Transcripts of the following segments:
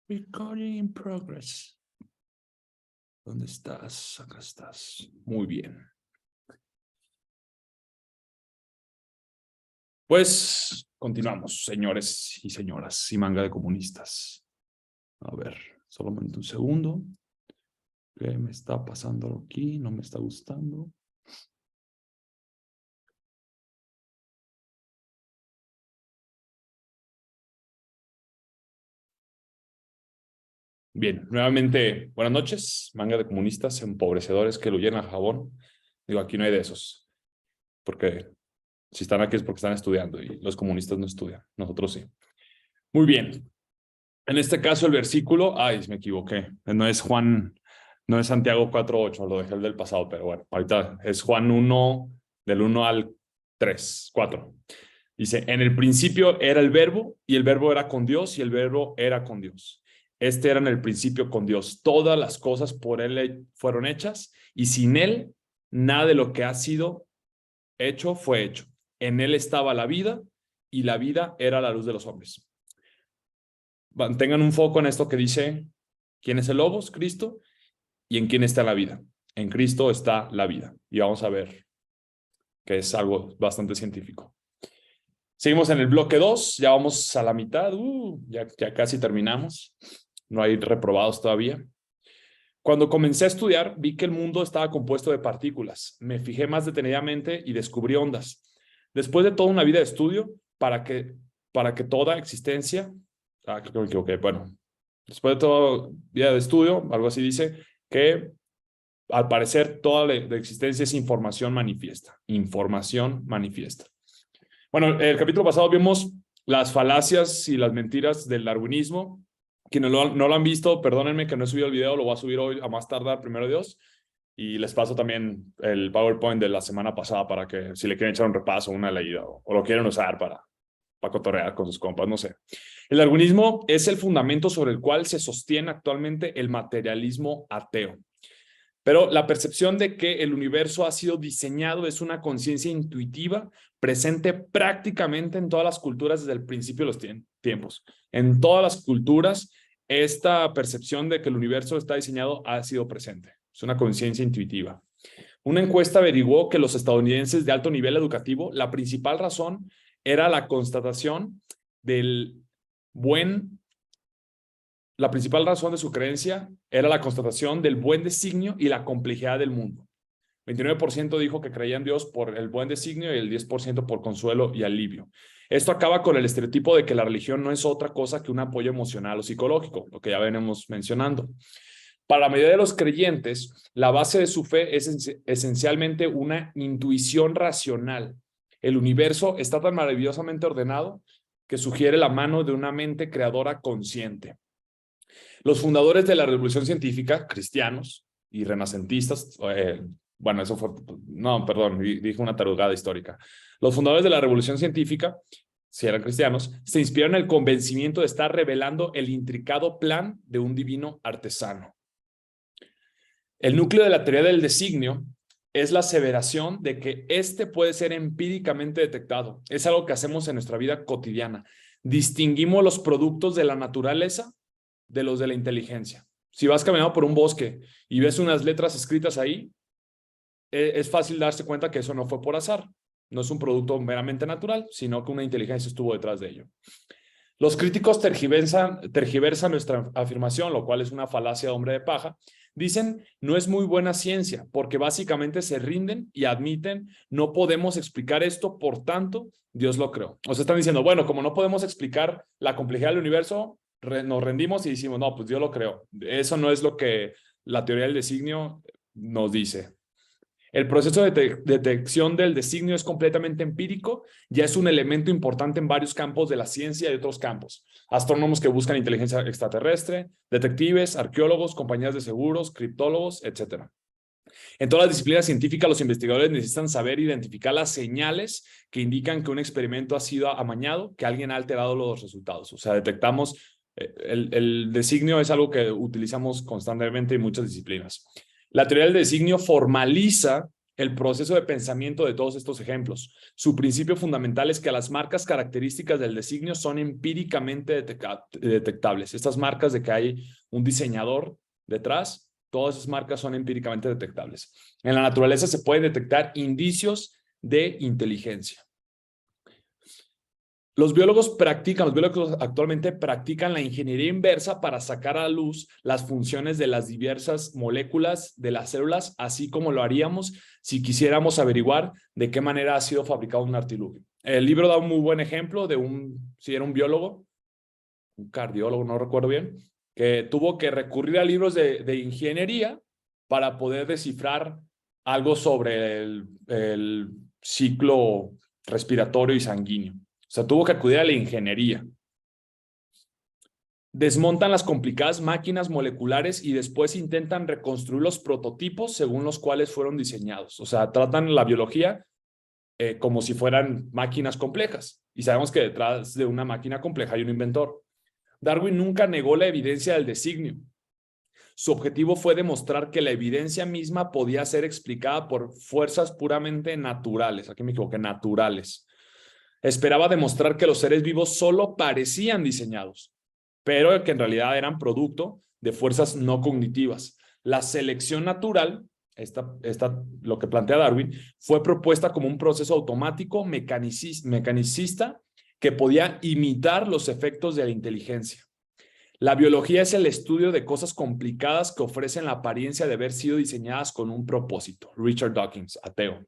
Recording in progress. ¿Dónde estás? Acá estás. Muy bien. Pues continuamos, señores y señoras y manga de comunistas. A ver, solamente un segundo. ¿Qué me está pasando aquí? No me está gustando. Bien, nuevamente, buenas noches, manga de comunistas, empobrecedores que lo llenan al jabón. Digo, aquí no hay de esos, porque si están aquí es porque están estudiando y los comunistas no estudian, nosotros sí. Muy bien, en este caso el versículo, me equivoqué, no es Juan, no es Santiago 4:8, lo dejé el del pasado, pero bueno, ahorita es Juan 1, del 1 al 3, 4. Dice, en el principio era el verbo, y el verbo era con Dios, y el verbo era con Dios. Este era en el principio con Dios. Todas las cosas por él fueron hechas, y sin él, nada de lo que ha sido hecho fue hecho. En él estaba la vida, y la vida era la luz de los hombres. Tengan un foco en esto que dice, ¿quién es el Logos? Cristo. ¿Y en quién está la vida? En Cristo está la vida. Y vamos a ver que es algo bastante científico. Seguimos en el bloque 2, ya vamos a la mitad, ya casi terminamos, no hay reprobados todavía. Cuando comencé a estudiar, vi que el mundo estaba compuesto de partículas. Me fijé más detenidamente y descubrí ondas. Después de toda una vida de estudio, para que toda existencia, creo que me equivoqué, bueno, después de toda vida de estudio, algo así dice, que al parecer toda la existencia es información manifiesta. Información manifiesta. Bueno, el capítulo pasado vimos las falacias y las mentiras del darwinismo. Quienes no lo han visto, perdónenme que no he subido el video, lo voy a subir hoy a más tardar, primero Dios. Y les paso también el PowerPoint de la semana pasada para que si le quieren echar un repaso, una leída o lo quieren usar para cotorrear con sus compas, no sé. El darwinismo es el fundamento sobre el cual se sostiene actualmente el materialismo ateo. Pero la percepción de que el universo ha sido diseñado es una conciencia intuitiva presente prácticamente en todas las culturas desde el principio de los tiempos. En todas las culturas, esta percepción de que el universo está diseñado ha sido presente. Es una conciencia intuitiva. Una encuesta averiguó que los estadounidenses de alto nivel educativo, la principal razón era la constatación del La principal razón de su creencia era la constatación del buen designio y la complejidad del mundo. 29% dijo que creía en Dios por el buen designio y el 10% por consuelo y alivio. Esto acaba con el estereotipo de que la religión no es otra cosa que un apoyo emocional o psicológico, lo que ya venimos mencionando. Para la mayoría de los creyentes, la base de su fe es esencialmente una intuición racional. El universo está tan maravillosamente ordenado que sugiere la mano de una mente creadora consciente. Los fundadores de la revolución científica, cristianos y renacentistas, bueno, eso fue, no, perdón, dije una tarugada histórica. Los fundadores de la revolución científica, si eran cristianos, se inspiraron en el convencimiento de estar revelando el intricado plan de un divino artesano. El núcleo de la teoría del designio es la aseveración de que este puede ser empíricamente detectado. Es algo que hacemos en nuestra vida cotidiana. Distinguimos los productos de la naturaleza de los de la inteligencia. Si vas caminando por un bosque y ves unas letras escritas ahí, es fácil darse cuenta que eso no fue por azar. No es un producto meramente natural, sino que una inteligencia estuvo detrás de ello. Los críticos tergiversan nuestra afirmación, lo cual es una falacia de hombre de paja. Dicen, no es muy buena ciencia, porque básicamente se rinden y admiten, no podemos explicar esto, por tanto, Dios lo creó. O sea, están diciendo, bueno, como no podemos explicar la complejidad del universo, nos rendimos y decimos, no, pues Dios lo creó. Eso no es lo que la teoría del designio nos dice. El proceso de detección del designio es completamente empírico, ya es un elemento importante en varios campos de la ciencia y otros campos. Astrónomos que buscan inteligencia extraterrestre, detectives, arqueólogos, compañías de seguros, criptólogos, etc. En todas las disciplinas científicas, los investigadores necesitan saber identificar las señales que indican que un experimento ha sido amañado, que alguien ha alterado los resultados. O sea, detectamos, el designio es algo que utilizamos constantemente en muchas disciplinas. La teoría del designio formaliza el proceso de pensamiento de todos estos ejemplos. Su principio fundamental es que las marcas características del designio son empíricamente detectables. Estas marcas de que hay un diseñador detrás, todas esas marcas son empíricamente detectables. En la naturaleza se pueden detectar indicios de inteligencia. Los biólogos actualmente practican la ingeniería inversa para sacar a la luz las funciones de las diversas moléculas de las células, así como lo haríamos si quisiéramos averiguar de qué manera ha sido fabricado un artilugio. El libro da un muy buen ejemplo de si era un biólogo, un cardiólogo, no recuerdo bien, que tuvo que recurrir a libros de ingeniería para poder descifrar algo sobre el ciclo respiratorio y sanguíneo. O sea, tuvo que acudir a la ingeniería. Desmontan las complicadas máquinas moleculares y después intentan reconstruir los prototipos según los cuales fueron diseñados. O sea, tratan la biología como si fueran máquinas complejas. Y sabemos que detrás de una máquina compleja hay un inventor. Darwin nunca negó la evidencia del designio. Su objetivo fue demostrar que la evidencia misma podía ser explicada por fuerzas puramente naturales. Aquí me equivoqué, naturales. Esperaba demostrar que los seres vivos solo parecían diseñados, pero que en realidad eran producto de fuerzas no cognitivas. La selección natural, lo que plantea Darwin, fue propuesta como un proceso automático mecanicista que podía imitar los efectos de la inteligencia. La biología es el estudio de cosas complicadas que ofrecen la apariencia de haber sido diseñadas con un propósito. Richard Dawkins, ateo.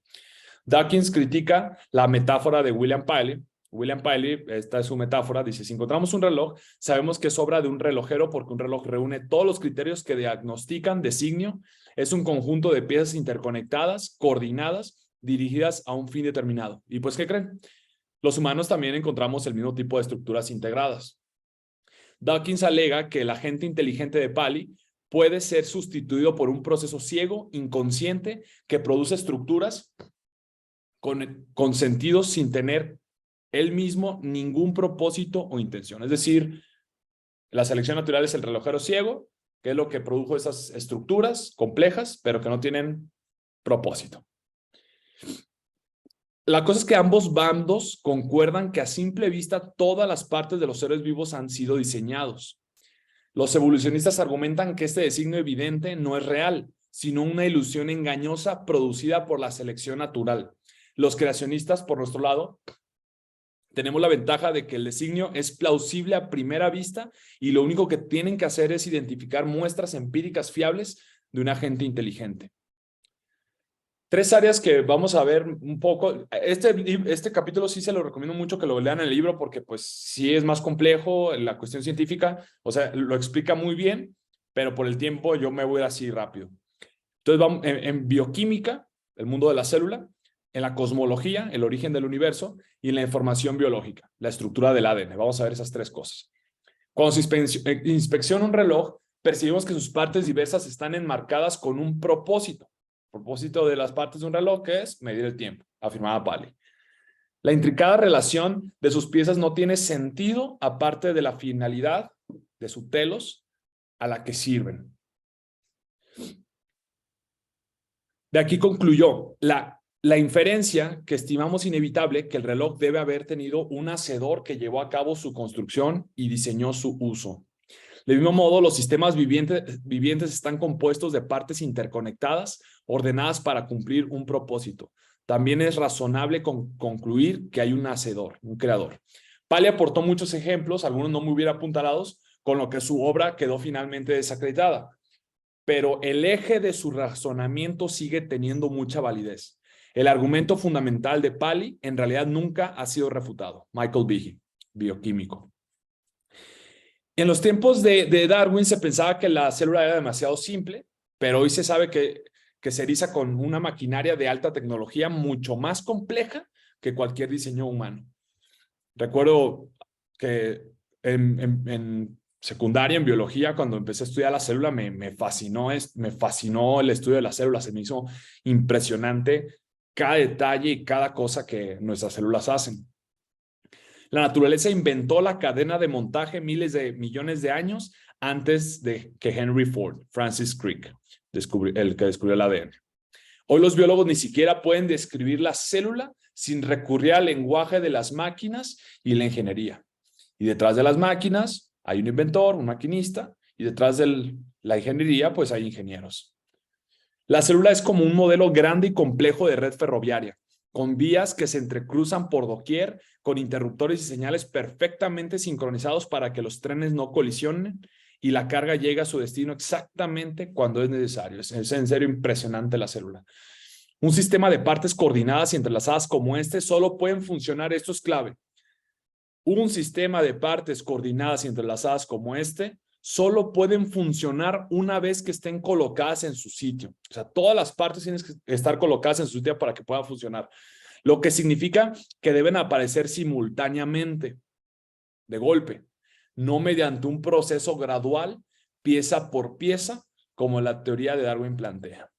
Dawkins critica la metáfora de William Paley. William Paley, esta es su metáfora, dice, si encontramos un reloj, sabemos que es obra de un relojero porque un reloj reúne todos los criterios que diagnostican designio. Es un conjunto de piezas interconectadas, coordinadas, dirigidas a un fin determinado. ¿Y pues qué creen? Los humanos también encontramos el mismo tipo de estructuras integradas. Dawkins alega que el agente inteligente de Paley puede ser sustituido por un proceso ciego, inconsciente, que produce estructuras con sentido sin tener él mismo ningún propósito o intención. Es decir, la selección natural es el relojero ciego, que es lo que produjo esas estructuras complejas, pero que no tienen propósito. La cosa es que ambos bandos concuerdan que a simple vista todas las partes de los seres vivos han sido diseñados. Los evolucionistas argumentan que este designio evidente no es real, sino una ilusión engañosa producida por la selección natural. Los creacionistas, por nuestro lado, tenemos la ventaja de que el designio es plausible a primera vista y lo único que tienen que hacer es identificar muestras empíricas fiables de un agente inteligente. Tres áreas que vamos a ver un poco. Este capítulo sí se lo recomiendo mucho que lo lean en el libro porque pues sí es más complejo la cuestión científica, o sea, lo explica muy bien, pero por el tiempo yo me voy así rápido. Entonces vamos en bioquímica, el mundo de la célula, en la cosmología, el origen del universo, y en la información biológica, la estructura del ADN. Vamos a ver esas tres cosas. Cuando se inspecciona un reloj, percibimos que sus partes diversas están enmarcadas con un propósito. El propósito de las partes de un reloj que es medir el tiempo, afirmaba Paley. La intricada relación de sus piezas no tiene sentido aparte de la finalidad de su telos a la que sirven. De aquí concluyó la inferencia que estimamos inevitable que el reloj debe haber tenido un hacedor que llevó a cabo su construcción y diseñó su uso. De mismo modo, los sistemas vivientes están compuestos de partes interconectadas, ordenadas para cumplir un propósito. También es razonable concluir que hay un hacedor, un creador. Paley aportó muchos ejemplos, algunos no muy bien apuntalados, con lo que su obra quedó finalmente desacreditada. Pero el eje de su razonamiento sigue teniendo mucha validez. El argumento fundamental de Paley en realidad nunca ha sido refutado. Michael Behe, bioquímico. En los tiempos de Darwin se pensaba que la célula era demasiado simple, pero hoy se sabe que se eriza con una maquinaria de alta tecnología mucho más compleja que cualquier diseño humano. Recuerdo que en secundaria, en biología, cuando empecé a estudiar la célula, me fascinó el estudio de la célula. Se me hizo impresionante cada detalle y cada cosa que nuestras células hacen. La naturaleza inventó la cadena de montaje miles de millones de años antes de que Henry Ford, Francis Crick, el que descubrió el ADN. Hoy los biólogos ni siquiera pueden describir la célula sin recurrir al lenguaje de las máquinas y la ingeniería. Y detrás de las máquinas hay un inventor, un maquinista, y detrás de la ingeniería pues hay ingenieros. La célula es como un modelo grande y complejo de red ferroviaria, con vías que se entrecruzan por doquier, con interruptores y señales perfectamente sincronizados para que los trenes no colisionen y la carga llegue a su destino exactamente cuando es necesario. Es en serio impresionante la célula. Un sistema de partes coordinadas y entrelazadas como este solo pueden funcionar, esto es clave. Un sistema de partes coordinadas y entrelazadas como este solo pueden funcionar una vez que estén colocadas en su sitio. O sea, todas las partes tienen que estar colocadas en su sitio para que puedan funcionar. Lo que significa que deben aparecer simultáneamente, de golpe, no mediante un proceso gradual, pieza por pieza, como la teoría de Darwin plantea.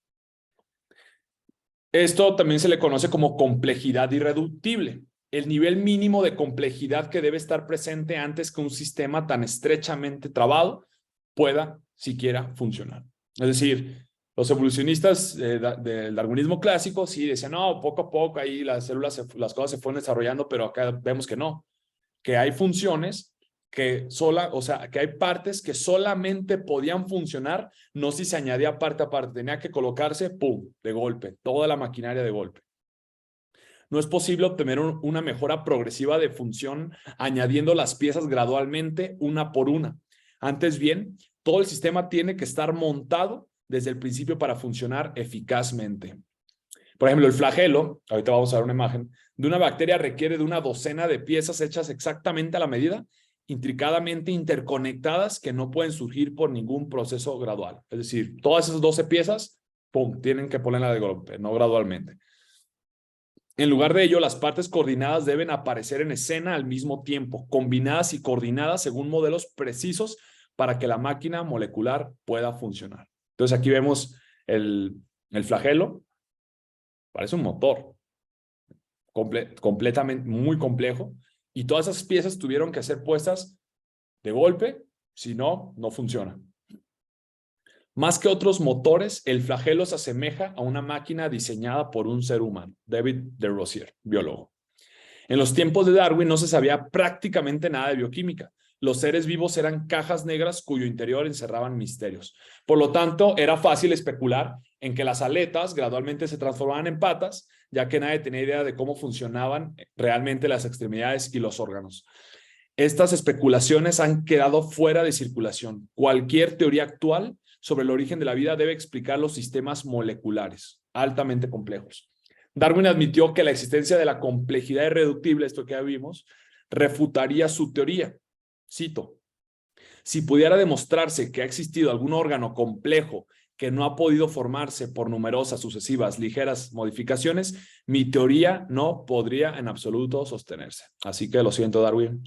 Esto también se le conoce como complejidad irreductible, el nivel mínimo de complejidad que debe estar presente antes que un sistema tan estrechamente trabado pueda siquiera funcionar. Es decir, los evolucionistas del darwinismo clásico sí decían, no, poco a poco ahí las células, las cosas se fueron desarrollando, pero acá vemos que no, que hay funciones que que hay partes que solamente podían funcionar, no si se añadía parte a parte, tenía que colocarse, pum, de golpe, toda la maquinaria de golpe. No es posible obtener una mejora progresiva de función añadiendo las piezas gradualmente una por una. Antes bien, todo el sistema tiene que estar montado desde el principio para funcionar eficazmente. Por ejemplo, el flagelo, ahorita vamos a ver una imagen, de una bacteria requiere de una docena de piezas hechas exactamente a la medida, intricadamente interconectadas que no pueden surgir por ningún proceso gradual. Es decir, todas esas 12 piezas, pum, tienen que ponerla de golpe, no gradualmente. En lugar de ello, las partes coordinadas deben aparecer en escena al mismo tiempo, combinadas y coordinadas según modelos precisos para que la máquina molecular pueda funcionar. Entonces aquí vemos el flagelo, parece un motor, completamente muy complejo, y todas esas piezas tuvieron que ser puestas de golpe, si no, no funciona. Más que otros motores, el flagelo se asemeja a una máquina diseñada por un ser humano, David de Rosier, biólogo. En los tiempos de Darwin no se sabía prácticamente nada de bioquímica. Los seres vivos eran cajas negras cuyo interior encerraban misterios. Por lo tanto, era fácil especular en que las aletas gradualmente se transformaban en patas, ya que nadie tenía idea de cómo funcionaban realmente las extremidades y los órganos. Estas especulaciones han quedado fuera de circulación. Cualquier teoría actual sobre el origen de la vida debe explicar los sistemas moleculares, altamente complejos. Darwin admitió que la existencia de la complejidad irreductible, esto que ya vimos, refutaría su teoría. Cito: si pudiera demostrarse que ha existido algún órgano complejo que no ha podido formarse por numerosas, sucesivas, ligeras modificaciones, mi teoría no podría en absoluto sostenerse. Así que lo siento, Darwin,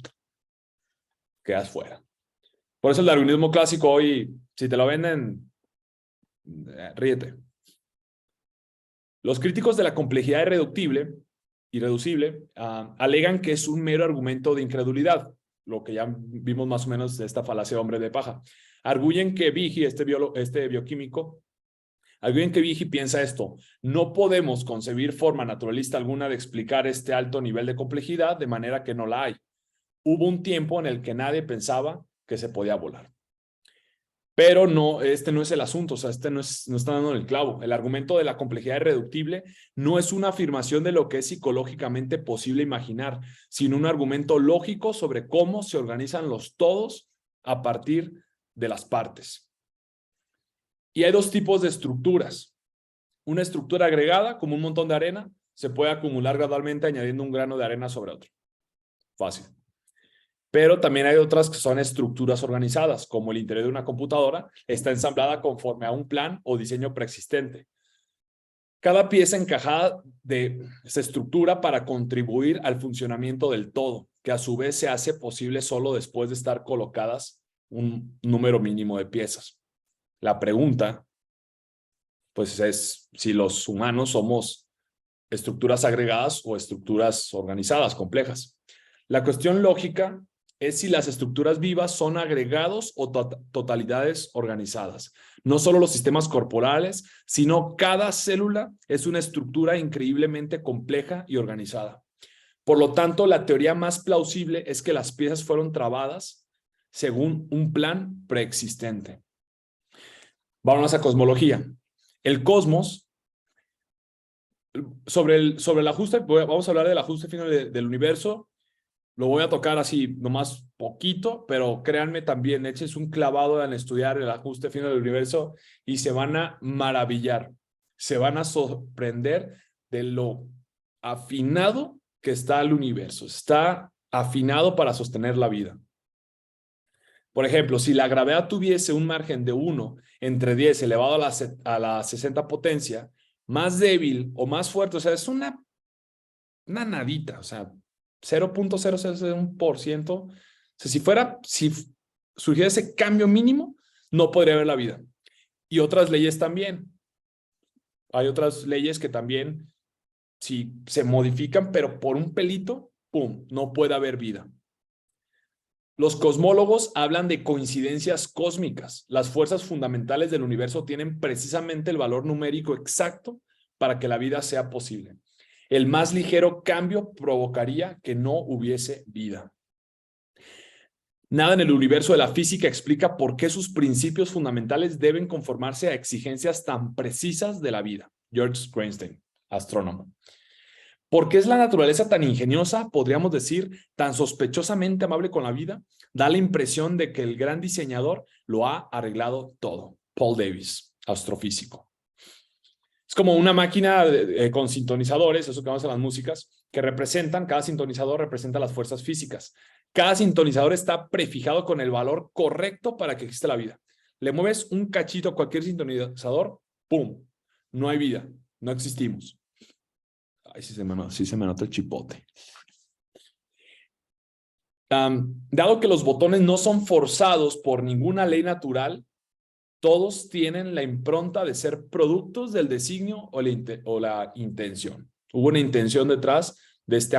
quedas fuera. Por eso el darwinismo clásico hoy, si te lo venden, ríete. Los críticos de la complejidad irreducible, alegan que es un mero argumento de incredulidad, lo que ya vimos más o menos de esta falacia de hombre de paja. Arguyen que Behe, este bioquímico, arguyen que Behe piensa esto: no podemos concebir forma naturalista alguna de explicar este alto nivel de complejidad, de manera que no la hay. Hubo un tiempo en el que nadie pensaba que se podía volar. Pero no, este no es el asunto, o sea, no está dando el clavo. El argumento de la complejidad irreductible no es una afirmación de lo que es psicológicamente posible imaginar, sino un argumento lógico sobre cómo se organizan los todos a partir de las partes. Y hay dos tipos de estructuras. Una estructura agregada, como un montón de arena, se puede acumular gradualmente añadiendo un grano de arena sobre otro. Fácil. Pero también hay otras que son estructuras organizadas, como el interior de una computadora, está ensamblada conforme a un plan o diseño preexistente. Cada pieza encajada se estructura para contribuir al funcionamiento del todo, que a su vez se hace posible solo después de estar colocadas un número mínimo de piezas. La pregunta, pues, es si los humanos somos estructuras agregadas o estructuras organizadas, complejas. La cuestión lógica es si las estructuras vivas son agregados o totalidades organizadas. No solo los sistemas corporales, sino cada célula es una estructura increíblemente compleja y organizada. Por lo tanto, la teoría más plausible es que las piezas fueron trabadas según un plan preexistente. Vamos a cosmología. El cosmos, sobre el ajuste, vamos a hablar del ajuste final del universo. Lo voy a tocar así, nomás poquito, pero créanme también, eches un clavado en estudiar el ajuste final del universo y se van a maravillar. Se van a sorprender de lo afinado que está el universo. Está afinado para sostener la vida. Por ejemplo, si la gravedad tuviese un margen de 1 entre 10 elevado a la 60 potencia, más débil o más fuerte, o sea, es una nadita, o sea, 0.001%. O sea, si surgiera ese cambio mínimo, no podría haber la vida. Y otras leyes también. Hay otras leyes que también, si se modifican, pero por un pelito, ¡pum!, no puede haber vida. Los cosmólogos hablan de coincidencias cósmicas. Las fuerzas fundamentales del universo tienen precisamente el valor numérico exacto para que la vida sea posible. El más ligero cambio provocaría que no hubiese vida. Nada en el universo de la física explica por qué sus principios fundamentales deben conformarse a exigencias tan precisas de la vida. George Greenstein, astrónomo. ¿Por qué es la naturaleza tan ingeniosa, podríamos decir, tan sospechosamente amable con la vida? Da la impresión de que el gran diseñador lo ha arreglado todo. Paul Davies, astrofísico. Es como una máquina con sintonizadores, eso que vamos a las músicas, que representan, cada sintonizador representa las fuerzas físicas. Cada sintonizador está prefijado con el valor correcto para que exista la vida. Le mueves un cachito a cualquier sintonizador, ¡pum!, no hay vida, no existimos. Ay, sí se me nota el chipote. Dado que los botones no son forzados por ninguna ley natural, todos tienen la impronta de ser productos del designio o la intención. Hubo una intención detrás de este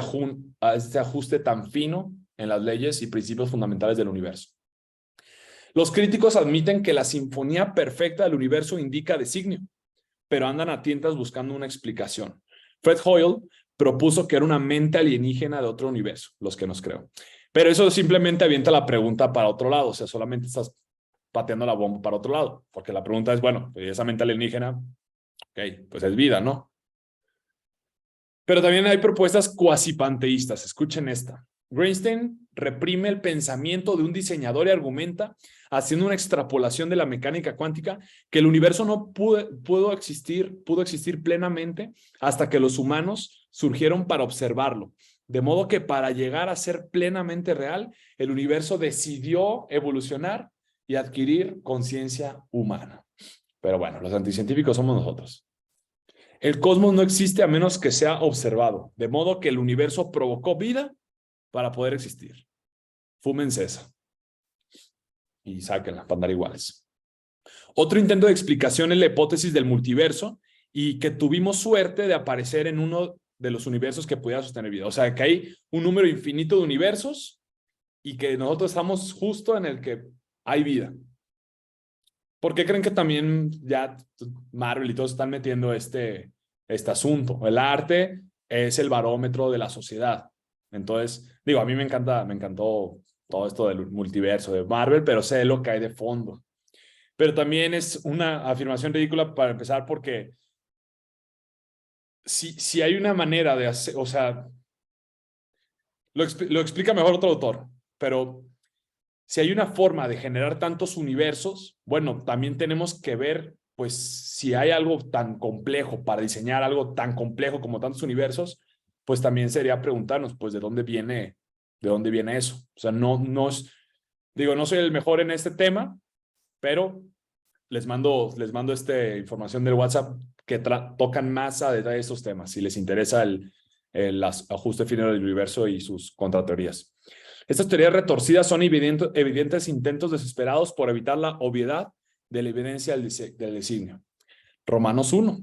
ajuste tan fino en las leyes y principios fundamentales del universo. Los críticos admiten que la sinfonía perfecta del universo indica designio, pero andan a tientas buscando una explicación. Fred Hoyle propuso que era una mente alienígena de otro universo, los que nos creo. Pero eso simplemente avienta la pregunta para otro lado, o sea, solamente estás pateando la bomba para otro lado, porque la pregunta es, bueno, esa mente alienígena, ok, pues es vida, ¿no? Pero también hay propuestas cuasipanteístas, escuchen esta. Greenstein reprime el pensamiento de un diseñador y argumenta, haciendo una extrapolación de la mecánica cuántica, que el universo no pudo existir plenamente hasta que los humanos surgieron para observarlo. De modo que para llegar a ser plenamente real, el universo decidió evolucionar y adquirir conciencia humana. Pero bueno, los anticientíficos somos nosotros. El cosmos no existe a menos que sea observado, de modo que el universo provocó vida para poder existir. Fúmense esa. Y sáquenla para andar iguales. Otro intento de explicación es la hipótesis del multiverso y que tuvimos suerte de aparecer en uno de los universos que pudiera sostener vida. O sea, que hay un número infinito de universos y que nosotros estamos justo en el que hay vida. ¿Por qué creen que también ya Marvel y todos están metiendo este asunto? El arte es el barómetro de la sociedad. Entonces, digo, a mí me encantó todo esto del multiverso de Marvel, pero sé lo que hay de fondo. Pero también es una afirmación ridícula para empezar porque si hay una manera de hacer, o sea, lo explica mejor otro autor, pero si hay una forma de generar tantos universos, bueno, también tenemos que ver, pues, si hay algo tan complejo para diseñar algo tan complejo como tantos universos, pues también sería preguntarnos, pues, ¿de dónde viene eso? O sea, no soy el mejor en este tema, pero les mando esta información del WhatsApp que tocan más a detalle estos temas, si les interesa el ajuste final del universo y sus contrateorías. Estas teorías retorcidas son evidentes intentos desesperados por evitar la obviedad de la evidencia del designio. Romanos 1.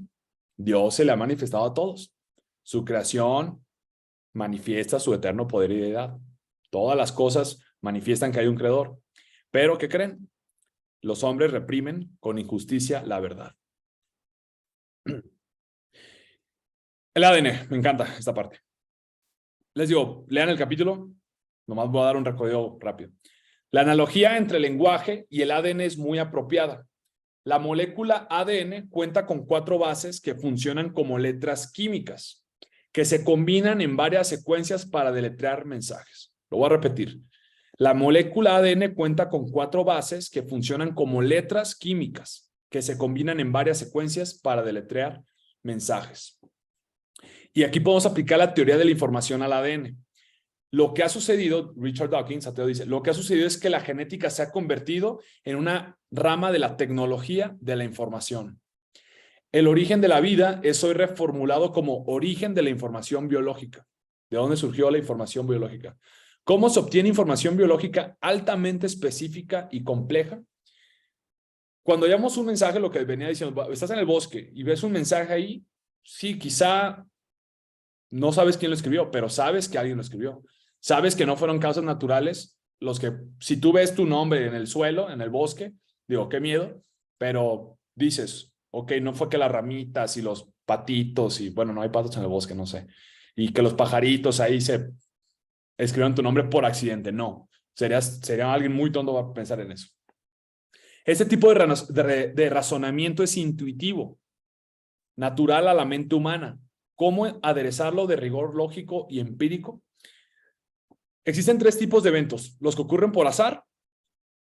Dios se le ha manifestado a todos. Su creación manifiesta su eterno poder y deidad. Todas las cosas manifiestan que hay un creador. Pero, ¿qué creen? Los hombres reprimen con injusticia la verdad. El ADN, me encanta esta parte. Les digo, lean el capítulo, nomás voy a dar un recorrido rápido. La analogía entre el lenguaje y el ADN es muy apropiada. La molécula ADN cuenta con 4 bases que funcionan como letras químicas, que se combinan en varias secuencias para deletrear mensajes. Lo voy a repetir. La molécula ADN cuenta con 4 bases que funcionan como letras químicas, que se combinan en varias secuencias para deletrear mensajes. Y aquí podemos aplicar la teoría de la información al ADN. Lo que ha sucedido, Richard Dawkins, ateo, dice, lo que ha sucedido es que la genética se ha convertido en una rama de la tecnología de la información. El origen de la vida es hoy reformulado como origen de la información biológica. ¿De dónde surgió la información biológica? ¿Cómo se obtiene información biológica altamente específica y compleja? Cuando llamamos un mensaje, lo que venía diciendo, estás en el bosque y ves un mensaje ahí, sí, quizá no sabes quién lo escribió, pero sabes que alguien lo escribió. Sabes que no fueron causas naturales los que, si tú ves tu nombre en el suelo, en el bosque, digo, qué miedo, pero dices, ok, no fue que las ramitas y los patitos, y bueno, no hay patos en el bosque, no sé, y que los pajaritos ahí se escribieron tu nombre por accidente, no. Sería alguien muy tonto para pensar en eso. Este tipo de razonamiento es intuitivo, natural a la mente humana. ¿Cómo aderezarlo de rigor lógico y empírico? Existen 3 tipos de eventos: los que ocurren por azar,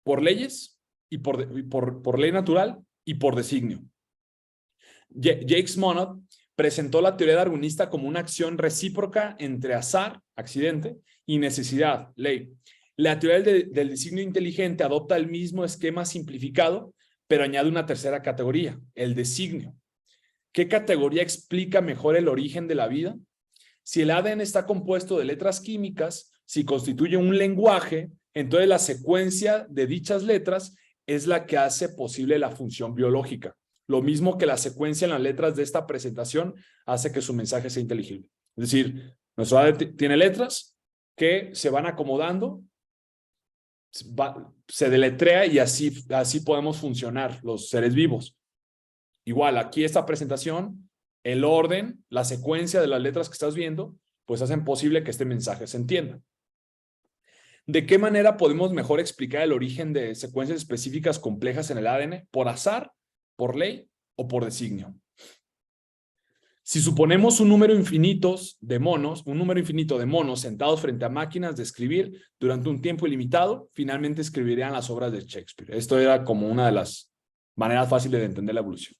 por leyes, y por ley natural y por designio. Jacques Monod presentó la teoría darwinista como una acción recíproca entre azar, accidente, y necesidad, ley. La teoría del designio inteligente adopta el mismo esquema simplificado, pero añade una tercera categoría, el designio. ¿Qué categoría explica mejor el origen de la vida? Si el ADN está compuesto de letras químicas, si constituye un lenguaje, entonces la secuencia de dichas letras es la que hace posible la función biológica. Lo mismo que la secuencia en las letras de esta presentación hace que su mensaje sea inteligible. Es decir, nuestro ADN tiene letras que se van acomodando, se deletrea y así podemos funcionar los seres vivos. Igual, aquí esta presentación, el orden, la secuencia de las letras que estás viendo, pues hacen posible que este mensaje se entienda. ¿De qué manera podemos mejor explicar el origen de secuencias específicas complejas en el ADN? ¿Por azar, por ley o por designio? Si suponemos un número infinito de monos sentados frente a máquinas de escribir durante un tiempo ilimitado, finalmente escribirían las obras de Shakespeare. Esto era como una de las maneras fáciles de entender la evolución.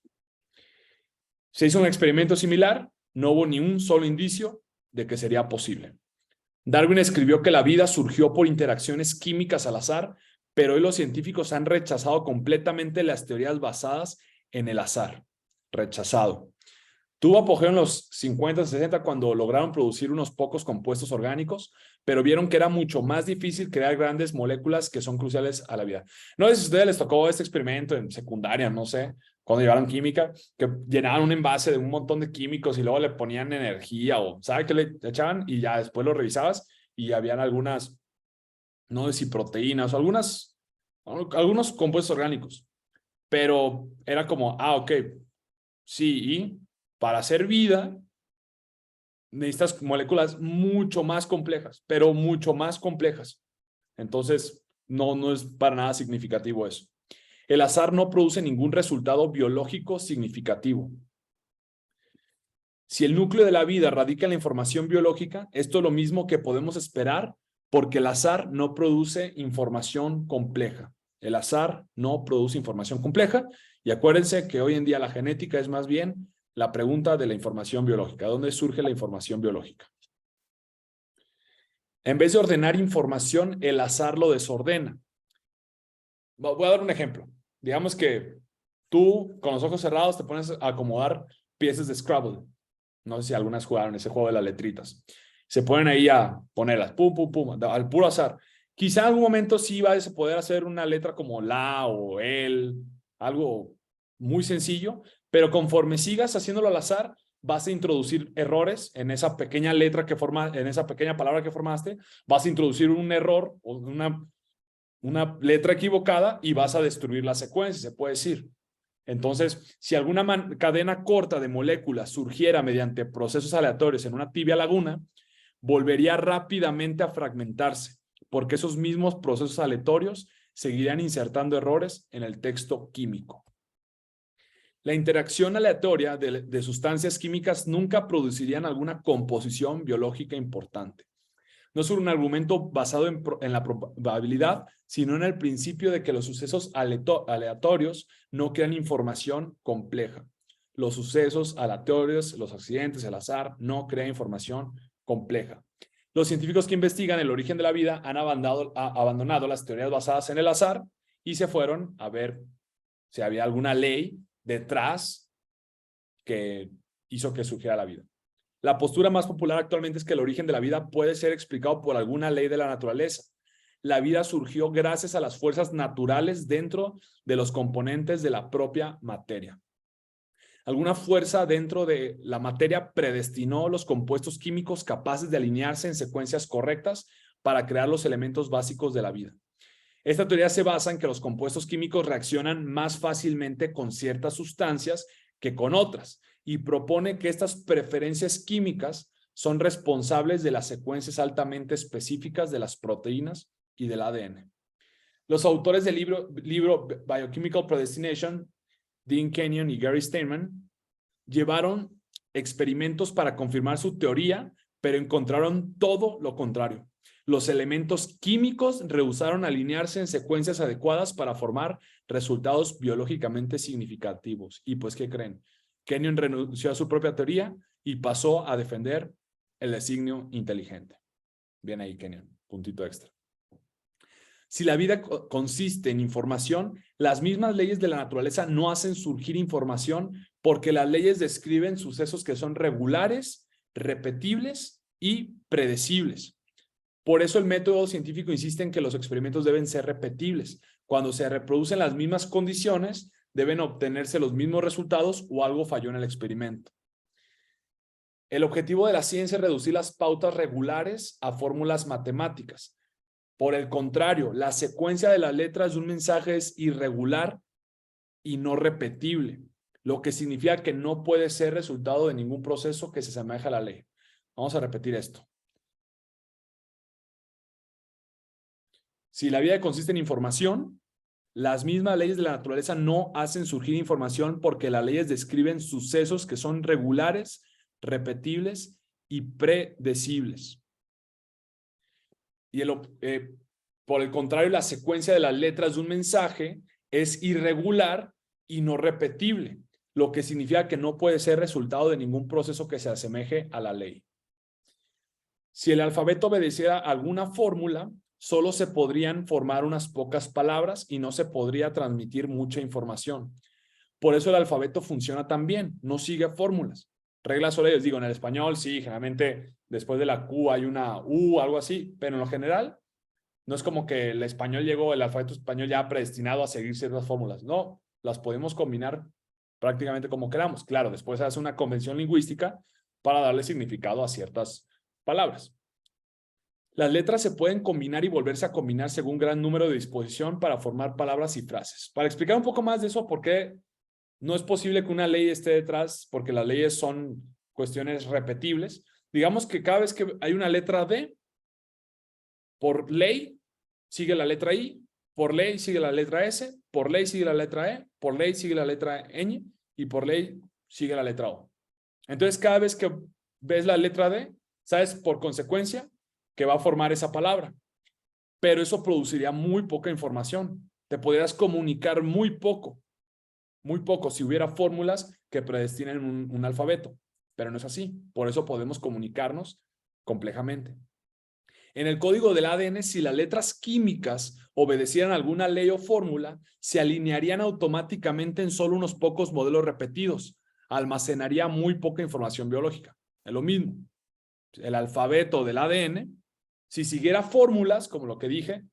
Se hizo un experimento similar, no hubo ni un solo indicio de que sería posible. Darwin escribió que la vida surgió por interacciones químicas al azar, pero hoy los científicos han rechazado completamente las teorías basadas en el azar. Rechazado. Tuvo apogeo en los 50, 60 cuando lograron producir unos pocos compuestos orgánicos, pero vieron que era mucho más difícil crear grandes moléculas que son cruciales a la vida. No sé si a ustedes les tocó este experimento en secundaria, no sé, cuando llevaron química, que llenaban un envase de un montón de químicos y luego le ponían energía o, ¿sabe qué le echaban? Y ya después lo revisabas y habían algunas, no sé si proteínas o algunos compuestos orgánicos, pero era como, ok, sí, y para hacer vida necesitas moléculas mucho más complejas, pero mucho más complejas. Entonces, no es para nada significativo eso. El azar no produce ningún resultado biológico significativo. Si el núcleo de la vida radica en la información biológica, esto es lo mismo que podemos esperar porque el azar no produce información compleja. El azar no produce información compleja y acuérdense que hoy en día la genética es más bien la pregunta de la información biológica. ¿Dónde surge la información biológica? En vez de ordenar información, el azar lo desordena. Voy a dar un ejemplo. Digamos que tú, con los ojos cerrados, te pones a acomodar piezas de Scrabble. No sé si algunas jugaron ese juego de las letritas. Se ponen ahí a ponerlas, pum, pum, pum, al puro azar. Quizá en algún momento sí vas a poder hacer una letra como la o el, algo muy sencillo, pero conforme sigas haciéndolo al azar, vas a introducir errores en esa pequeña letra que en esa pequeña palabra que formaste, vas a introducir un error o una letra equivocada y vas a destruir la secuencia, se puede decir. Entonces, si alguna cadena corta de moléculas surgiera mediante procesos aleatorios en una tibia laguna, volvería rápidamente a fragmentarse, porque esos mismos procesos aleatorios seguirían insertando errores en el texto químico. La interacción aleatoria de sustancias químicas nunca producirían alguna composición biológica importante. No es un argumento basado en la probabilidad, sino en el principio de que los sucesos aleatorios no crean información compleja. Los sucesos aleatorios, los accidentes, el azar, no crean información compleja. Los científicos que investigan el origen de la vida han abandonado las teorías basadas en el azar y se fueron a ver si había alguna ley detrás que hizo que surgiera la vida. La postura más popular actualmente es que el origen de la vida puede ser explicado por alguna ley de la naturaleza. La vida surgió gracias a las fuerzas naturales dentro de los componentes de la propia materia. Alguna fuerza dentro de la materia predestinó los compuestos químicos capaces de alinearse en secuencias correctas para crear los elementos básicos de la vida. Esta teoría se basa en que los compuestos químicos reaccionan más fácilmente con ciertas sustancias que con otras y propone que estas preferencias químicas son responsables de las secuencias altamente específicas de las proteínas y del ADN. Los autores del libro Biochemical Predestination, Dean Kenyon y Gary Steinman, llevaron experimentos para confirmar su teoría, pero encontraron todo lo contrario. Los elementos químicos rehusaron alinearse en secuencias adecuadas para formar resultados biológicamente significativos. Y pues, ¿qué creen? Kenyon renunció a su propia teoría y pasó a defender el designio inteligente. Bien ahí, Kenyon. Puntito extra. Si la vida consiste en información, las mismas leyes de la naturaleza no hacen surgir información porque las leyes describen sucesos que son regulares, repetibles y predecibles. Por eso el método científico insiste en que los experimentos deben ser repetibles. Cuando se reproducen las mismas condiciones, deben obtenerse los mismos resultados o algo falló en el experimento. El objetivo de la ciencia es reducir las pautas regulares a fórmulas matemáticas. Por el contrario, la secuencia de las letras de un mensaje es irregular y no repetible, lo que significa que no puede ser resultado de ningún proceso que se asemeje a la ley. Vamos a repetir esto. Si la vida consiste en información, las mismas leyes de la naturaleza no hacen surgir información porque las leyes describen sucesos que son regulares, repetibles y predecibles. Y por el contrario, la secuencia de las letras de un mensaje es irregular y no repetible, lo que significa que no puede ser resultado de ningún proceso que se asemeje a la ley. Si el alfabeto obedeciera alguna fórmula, solo se podrían formar unas pocas palabras y no se podría transmitir mucha información. Por eso el alfabeto funciona tan bien, no sigue fórmulas. Reglas solo les digo, en el español sí, generalmente después de la Q hay una U, algo así, pero en lo general no es como que el alfabeto español ya predestinado a seguir ciertas fórmulas. No, las podemos combinar prácticamente como queramos. Claro, después se hace una convención lingüística para darle significado a ciertas palabras. Las letras se pueden combinar y volverse a combinar según un gran número de disposición para formar palabras y frases. Para explicar un poco más de eso, por qué no es posible que una ley esté detrás, porque las leyes son cuestiones repetibles. Digamos que cada vez que hay una letra D, por ley sigue la letra I, por ley sigue la letra S, por ley sigue la letra E, por ley sigue la letra ñ y por ley sigue la letra O. Entonces, cada vez que ves la letra D, sabes por consecuencia que va a formar esa palabra. Pero eso produciría muy poca información. Te podrías comunicar muy poco si hubiera fórmulas que predestinen un alfabeto. Pero no es así. Por eso podemos comunicarnos complejamente. En el código del ADN, si las letras químicas obedecieran alguna ley o fórmula, se alinearían automáticamente en solo unos pocos modelos repetidos. Almacenaría muy poca información biológica. Es lo mismo. El alfabeto del ADN, si siguiera fórmulas, como lo que dije,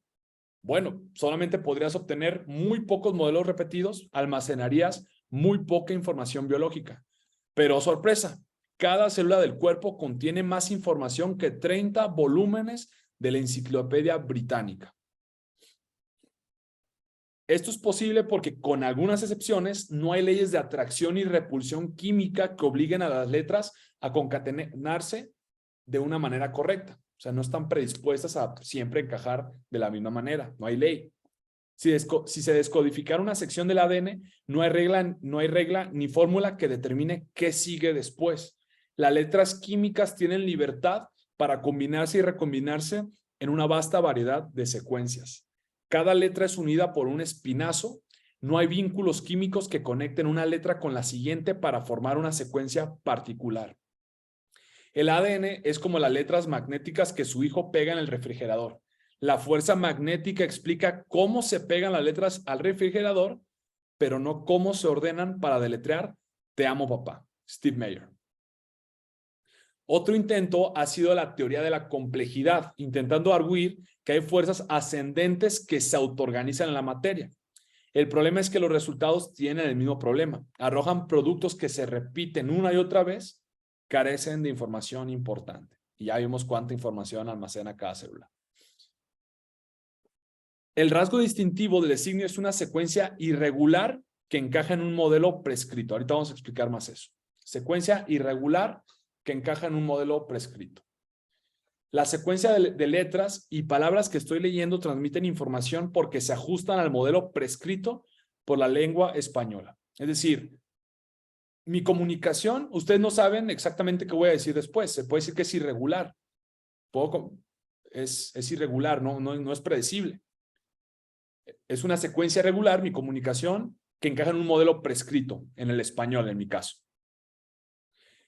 bueno, solamente podrías obtener muy pocos modelos repetidos, almacenarías muy poca información biológica. Pero sorpresa, cada célula del cuerpo contiene más información que 30 volúmenes de la Enciclopedia Británica. Esto es posible porque, con algunas excepciones, no hay leyes de atracción y repulsión química que obliguen a las letras a concatenarse de una manera correcta. O sea, no están predispuestas a siempre encajar de la misma manera. No hay ley. Si se descodificara una sección del ADN, no hay regla ni fórmula que determine qué sigue después. Las letras químicas tienen libertad para combinarse y recombinarse en una vasta variedad de secuencias. Cada letra es unida por un espinazo. No hay vínculos químicos que conecten una letra con la siguiente para formar una secuencia particular. El ADN es como las letras magnéticas que su hijo pega en el refrigerador. La fuerza magnética explica cómo se pegan las letras al refrigerador, pero no cómo se ordenan para deletrear "Te amo, papá". Steve Mayer. Otro intento ha sido la teoría de la complejidad, intentando arguir que hay fuerzas ascendentes que se autoorganizan en la materia. El problema es que los resultados tienen el mismo problema. Arrojan productos que se repiten una y otra vez, carecen de información importante. Y ya vimos cuánta información almacena cada célula. El rasgo distintivo del designio es una secuencia irregular que encaja en un modelo prescrito. Ahorita vamos a explicar más eso. Secuencia irregular que encaja en un modelo prescrito. La secuencia de letras y palabras que estoy leyendo transmiten información porque se ajustan al modelo prescrito por la lengua española. Es decir, mi comunicación, ustedes no saben exactamente qué voy a decir después. Se puede decir que es irregular. Es irregular, no es predecible. Es una secuencia regular, mi comunicación, que encaja en un modelo prescrito, en el español, en mi caso.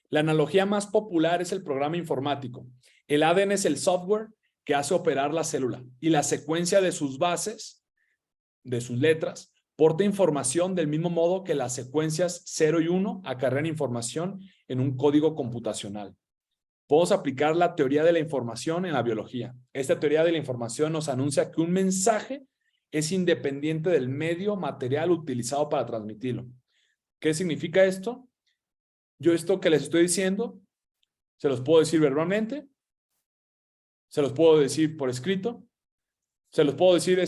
La analogía más popular es el programa informático. El ADN es el software que hace operar la célula y la secuencia de sus bases, de sus letras, porta información del mismo modo que las secuencias 0 y 1 acarrean información en un código computacional. Podemos aplicar la teoría de la información en la biología. Esta teoría de la información nos anuncia que un mensaje es independiente del medio material utilizado para transmitirlo. ¿Qué significa esto? Yo esto que les estoy diciendo, se los puedo decir verbalmente, se los puedo decir por escrito, se los puedo decir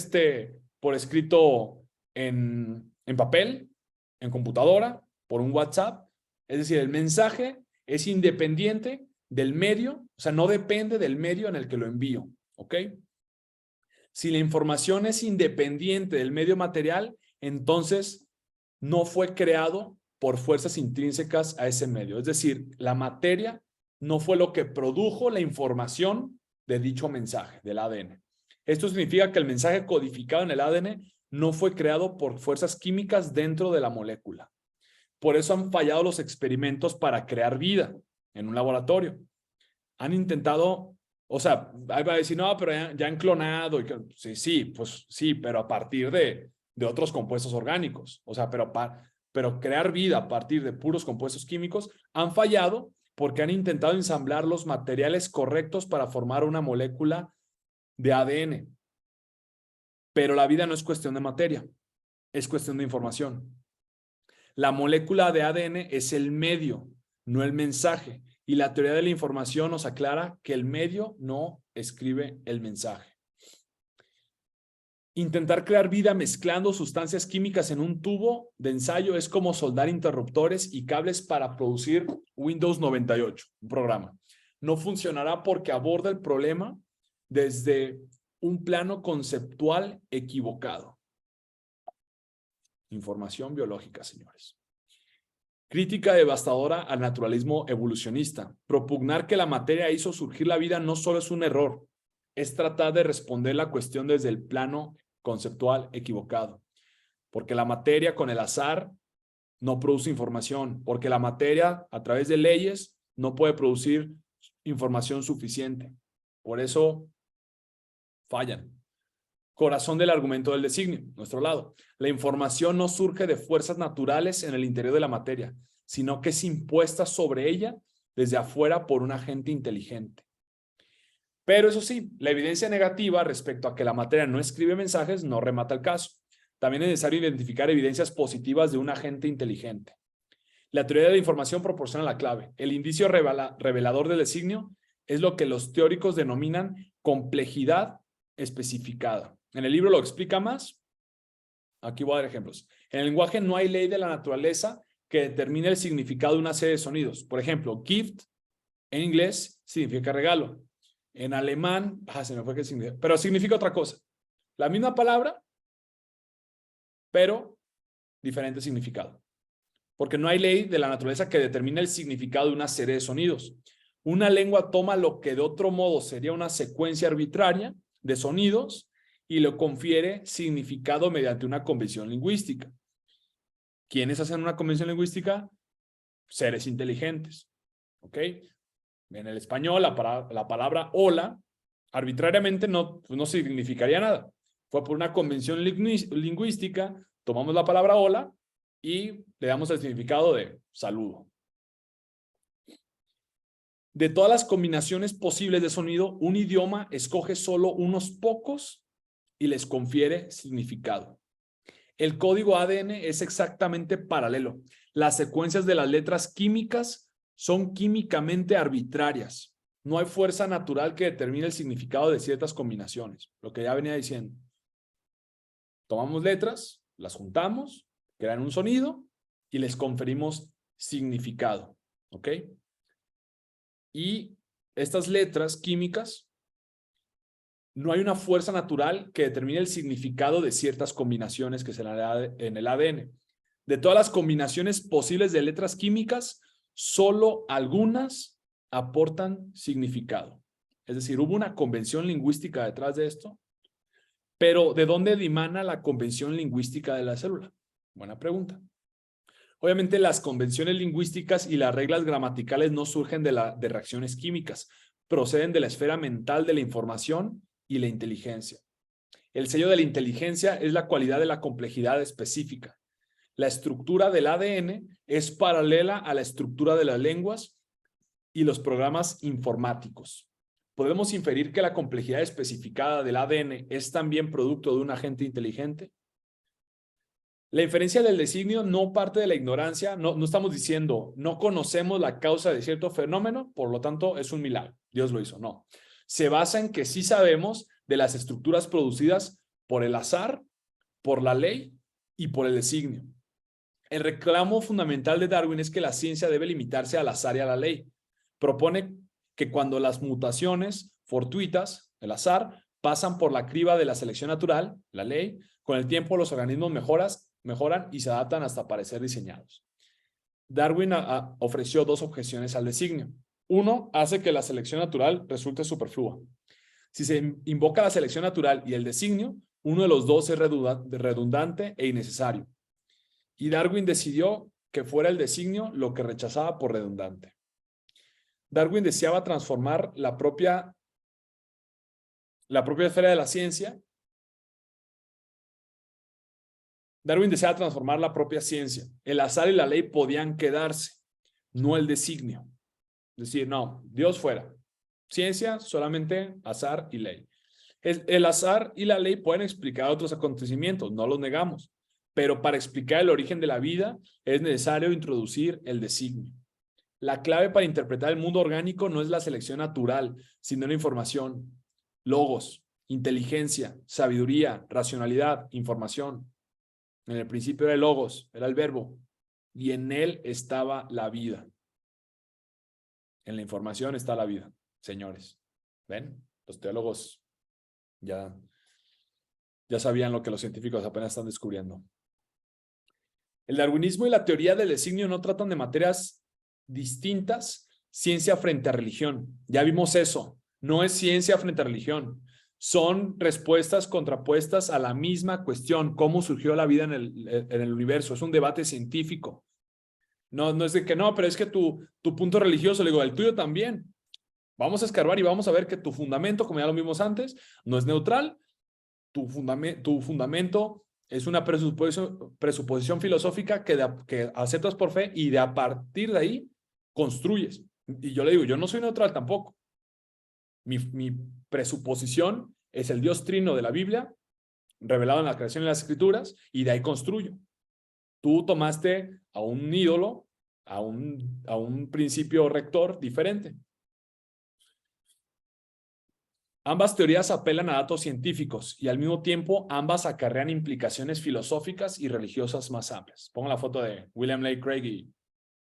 por escrito en papel, en computadora, por un WhatsApp. Es decir, el mensaje es independiente del medio, o sea, no depende del medio en el que lo envío, ¿ok? Si la información es independiente del medio material, entonces no fue creado por fuerzas intrínsecas a ese medio. Es decir, la materia no fue lo que produjo la información de dicho mensaje, del ADN. Esto significa que el mensaje codificado en el ADN no fue creado por fuerzas químicas dentro de la molécula. Por eso han fallado los experimentos para crear vida en un laboratorio. Han intentado, o sea, ahí va a decir, no, pero ya han clonado. Sí, pues sí, pero a partir de otros compuestos orgánicos. O sea, pero crear vida a partir de puros compuestos químicos han fallado porque han intentado ensamblar los materiales correctos para formar una molécula de ADN. Pero la vida no es cuestión de materia, es cuestión de información. La molécula de ADN es el medio, no el mensaje. Y la teoría de la información nos aclara que el medio no escribe el mensaje. Intentar crear vida mezclando sustancias químicas en un tubo de ensayo es como soldar interruptores y cables para producir Windows 98, un programa. No funcionará porque aborda el problema desde un plano conceptual equivocado. Información biológica, señores. Crítica devastadora al naturalismo evolucionista. Propugnar que la materia hizo surgir la vida no solo es un error, es tratar de responder la cuestión desde el plano conceptual equivocado. Porque la materia con el azar no produce información, porque la materia a través de leyes no puede producir información suficiente. Por eso fallan. Corazón del argumento del designio, nuestro lado. La información no surge de fuerzas naturales en el interior de la materia, sino que es impuesta sobre ella desde afuera por un agente inteligente. Pero eso sí, la evidencia negativa respecto a que la materia no escribe mensajes no remata el caso. También es necesario identificar evidencias positivas de un agente inteligente. La teoría de la información proporciona la clave. El indicio revelador del designio es lo que los teóricos denominan complejidad especificada. En el libro lo explica más. Aquí voy a dar ejemplos. En el lenguaje no hay ley de la naturaleza que determine el significado de una serie de sonidos. Por ejemplo, gift en inglés significa regalo. En alemán, se me fue qué significa, pero significa otra cosa. La misma palabra, pero diferente significado. Porque no hay ley de la naturaleza que determine el significado de una serie de sonidos. Una lengua toma lo que de otro modo sería una secuencia arbitraria de sonidos y le confiere significado mediante una convención lingüística. ¿Quiénes hacen una convención lingüística? Seres inteligentes. ¿Ok? En el español, la palabra hola, arbitrariamente no significaría nada. Fue por una convención lingüística, tomamos la palabra hola y le damos el significado de saludo. De todas las combinaciones posibles de sonido, un idioma escoge solo unos pocos y les confiere significado. El código ADN es exactamente paralelo. Las secuencias de las letras químicas son químicamente arbitrarias. No hay fuerza natural que determine el significado de ciertas combinaciones. Lo que ya venía diciendo. Tomamos letras, las juntamos, crean un sonido y les conferimos significado. ¿Ok? Y estas letras químicas, no hay una fuerza natural que determine el significado de ciertas combinaciones que se dan en el ADN. De todas las combinaciones posibles de letras químicas, solo algunas aportan significado. Es decir, hubo una convención lingüística detrás de esto, pero ¿de dónde dimana la convención lingüística de la célula? Buena pregunta. Obviamente las convenciones lingüísticas y las reglas gramaticales no surgen de reacciones químicas, proceden de la esfera mental de la información y la inteligencia. El sello de la inteligencia es la cualidad de la complejidad específica. La estructura del ADN es paralela a la estructura de las lenguas y los programas informáticos. ¿Podemos inferir que la complejidad especificada del ADN es también producto de un agente inteligente? La inferencia del designio no parte de la ignorancia, no estamos diciendo no conocemos la causa de cierto fenómeno, por lo tanto es un milagro, Dios lo hizo, no. Se basa en que sí sabemos de las estructuras producidas por el azar, por la ley y por el designio. El reclamo fundamental de Darwin es que la ciencia debe limitarse al azar y a la ley. Propone que cuando las mutaciones fortuitas, el azar, pasan por la criba de la selección natural, la ley, con el tiempo los organismos mejoran y se adaptan hasta parecer diseñados. Darwin ofreció dos objeciones al designio. Uno, hace que la selección natural resulte superflua. Si se invoca la selección natural y el designio, uno de los dos es redundante e innecesario. Y Darwin decidió que fuera el designio lo que rechazaba por redundante. Darwin deseaba transformar la propia esfera de la ciencia. Darwin deseaba transformar la propia ciencia. El azar y la ley podían quedarse, no el designio. Es decir, no, Dios fuera. Ciencia, solamente azar y ley. El azar y la ley pueden explicar otros acontecimientos, no los negamos. Pero para explicar el origen de la vida es necesario introducir el designio. La clave para interpretar el mundo orgánico no es la selección natural, sino la información, logos, inteligencia, sabiduría, racionalidad, información. En el principio era el logos, era el verbo, y en él estaba la vida. En la información está la vida, señores. ¿Ven? Los teólogos ya sabían lo que los científicos apenas están descubriendo. El darwinismo y la teoría del designio no tratan de materias distintas, ciencia frente a religión. Ya vimos eso. No es ciencia frente a religión. Son respuestas contrapuestas a la misma cuestión. ¿Cómo surgió la vida en el universo? Es un debate científico. No es de que no, pero es que tu punto religioso, le digo, el tuyo también. Vamos a escarbar y vamos a ver que tu fundamento, como ya lo vimos antes, no es neutral. Tu fundamento es una presuposición filosófica que aceptas por fe y a partir de ahí construyes. Y yo le digo, yo no soy neutral tampoco. Mi presuposición es el Dios trino de la Biblia, revelado en la creación y en las escrituras, y de ahí construyo. Tú tomaste a un ídolo, a un principio rector diferente. Ambas teorías apelan a datos científicos y al mismo tiempo ambas acarrean implicaciones filosóficas y religiosas más amplias. Pongo la foto de William Lane Craig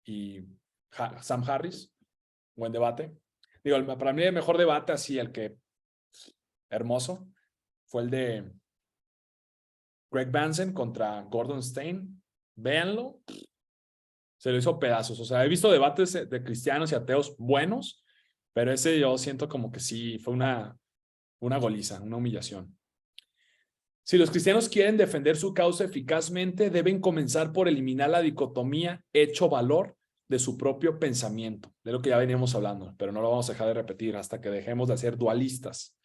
y Sam Harris. Buen debate. Digo, para mí el mejor debate, así el que hermoso, fue el de Greg Benson contra Gordon Stein. Véanlo. Se lo hizo pedazos. O sea, he visto debates de cristianos y ateos buenos, pero ese yo siento como que sí, fue una goliza, una humillación. Si los cristianos quieren defender su causa eficazmente, deben comenzar por eliminar la dicotomía hecho-valor de su propio pensamiento, de lo que ya veníamos hablando, pero no lo vamos a dejar de repetir hasta que dejemos de ser dualistas.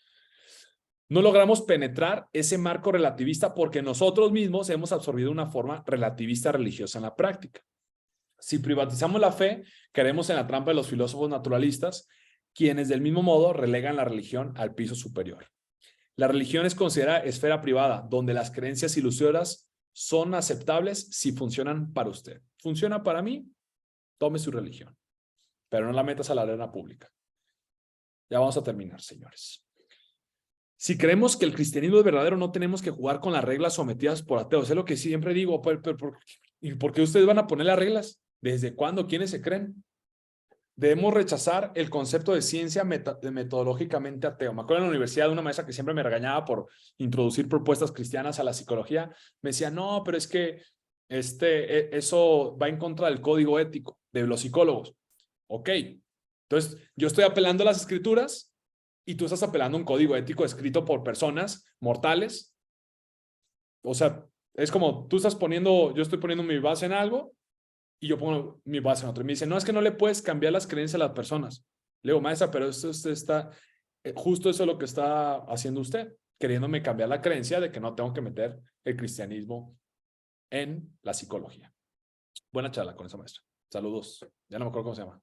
No logramos penetrar ese marco relativista porque nosotros mismos hemos absorbido una forma relativista religiosa en la práctica. Si privatizamos la fe, caeremos en la trampa de los filósofos naturalistas, quienes del mismo modo relegan la religión al piso superior. La religión es considerada esfera privada, donde las creencias ilusorias son aceptables si funcionan para usted. ¿Funciona para mí? Tome su religión, pero no la metas a la arena pública. Ya vamos a terminar, señores. Si creemos que el cristianismo es verdadero, no tenemos que jugar con las reglas sometidas por ateos. Es lo que siempre digo. ¿Y por qué ustedes van a poner las reglas? ¿Desde cuándo? ¿Quiénes se creen? Debemos rechazar el concepto de ciencia metodológicamente ateo. Me acuerdo en la universidad de una maestra que siempre me regañaba por introducir propuestas cristianas a la psicología. Me decía, no, pero es que eso va en contra del código ético de los psicólogos. Ok, entonces yo estoy apelando a las escrituras y tú estás apelando a un código ético escrito por personas mortales. O sea, es como tú estás yo estoy poniendo mi base en algo y yo pongo mi base en otro. Y me dice, no, es que no le puedes cambiar las creencias a las personas. Le digo, maestra, pero justo eso es lo que está haciendo usted, queriéndome cambiar la creencia de que no tengo que meter el cristianismo en la psicología. Buena charla con esa maestra. Saludos. Ya no me acuerdo cómo se llama.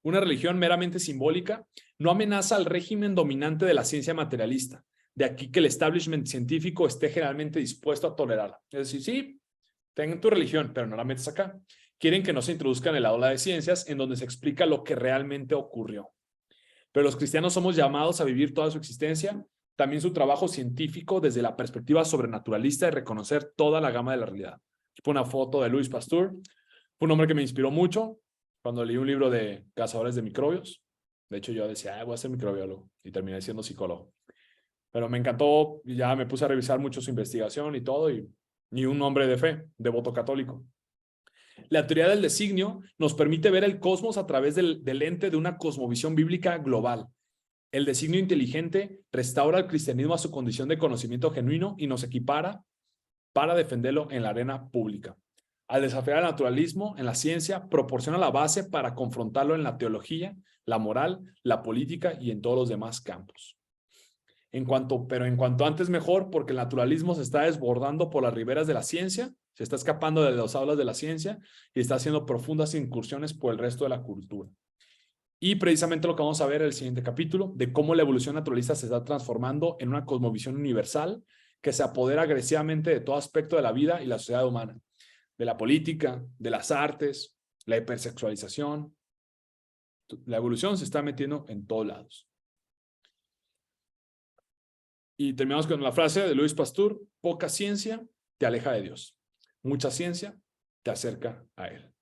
Una religión meramente simbólica no amenaza al régimen dominante de la ciencia materialista. De aquí que el establishment científico esté generalmente dispuesto a tolerarla. Es decir, sí, tengan tu religión, pero no la metes acá. Quieren que no se introduzca en el aula de ciencias en donde se explica lo que realmente ocurrió. Pero los cristianos somos llamados a vivir toda su existencia, también su trabajo científico desde la perspectiva sobrenaturalista y reconocer toda la gama de la realidad. Aquí pongo una foto de Louis Pasteur. Fue un hombre que me inspiró mucho cuando leí un libro de cazadores de microbios. De hecho, yo decía, voy a ser microbiólogo y terminé siendo psicólogo. Pero me encantó y ya me puse a revisar mucho su investigación y todo, y un hombre de fe, devoto católico. La teoría del designio nos permite ver el cosmos a través del lente de una cosmovisión bíblica global. El designio inteligente restaura al cristianismo a su condición de conocimiento genuino y nos equipara para defenderlo en la arena pública. Al desafiar el naturalismo en la ciencia, proporciona la base para confrontarlo en la teología, la moral, la política y en todos los demás campos. Pero en cuanto antes mejor, porque el naturalismo se está desbordando por las riberas de la ciencia, se está escapando de las aulas de la ciencia y está haciendo profundas incursiones por el resto de la cultura. Y precisamente lo que vamos a ver en el siguiente capítulo, de cómo la evolución naturalista se está transformando en una cosmovisión universal que se apodera agresivamente de todo aspecto de la vida y la sociedad humana, de la política, de las artes, la hipersexualización. La evolución se está metiendo en todos lados. Y terminamos con la frase de Louis Pasteur: poca ciencia te aleja de Dios, mucha ciencia te acerca a Él.